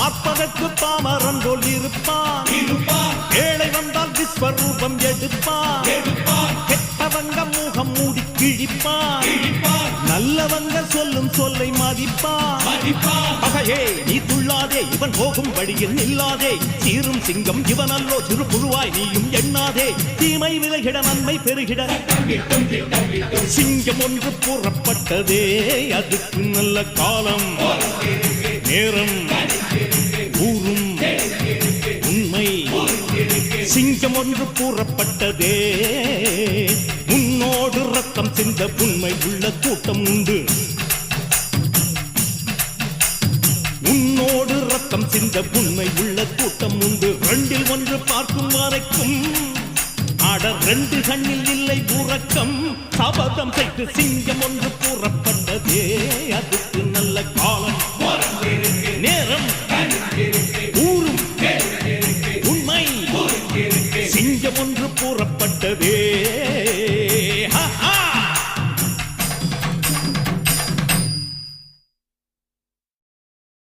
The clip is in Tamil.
பார்ப்பதற்கு பாமரன் போல் இருப்பான். ஏழை வந்தால் விஸ்வரூபம் எடுப்பான். கெட்டவங்க முகம் மூடி கிழிப்பான். நல்லவங்க சொல்லும் சொல்லை மதிப்பான். பகையே நீ துள்ளாதே, இவன் போகும் வழியில் நில்லாதே. சீரும் சிங்கம் இவன் அல்லோ, சிறு புழுவாய் நீயும் எண்ணாதே. தீமை விலகிட நன்மை பெருகிட சிங்கம் ஒன்று கூறப்பட்டதே. அதுக்கு நல்ல காலம் நேரம் ஊரும் உண்மை. சிங்கம் ஒன்று கூறப்பட்டதே. உன்னோடு ரத்தம் சிந்த உண்மை உள்ள கூட்டம் உண்டு. உன்னோடு ரத்தம் சிந்த உண்மை உள்ள கூட்டம் உண்டு. ரெண்டில் ஒன்று பார்க்கும் வரைக்கும் ஆட ரெண்டு கண்ணில் இல்லை உறக்கம். சபதம் செய்து சிங்கம் ஒன்று கூறப்பட்டதே. அதுக்கு நல்ல காலம் நேரம் ஊரும் உண்மை. சிங்கம் ஒன்று கூறப்பட்டதே.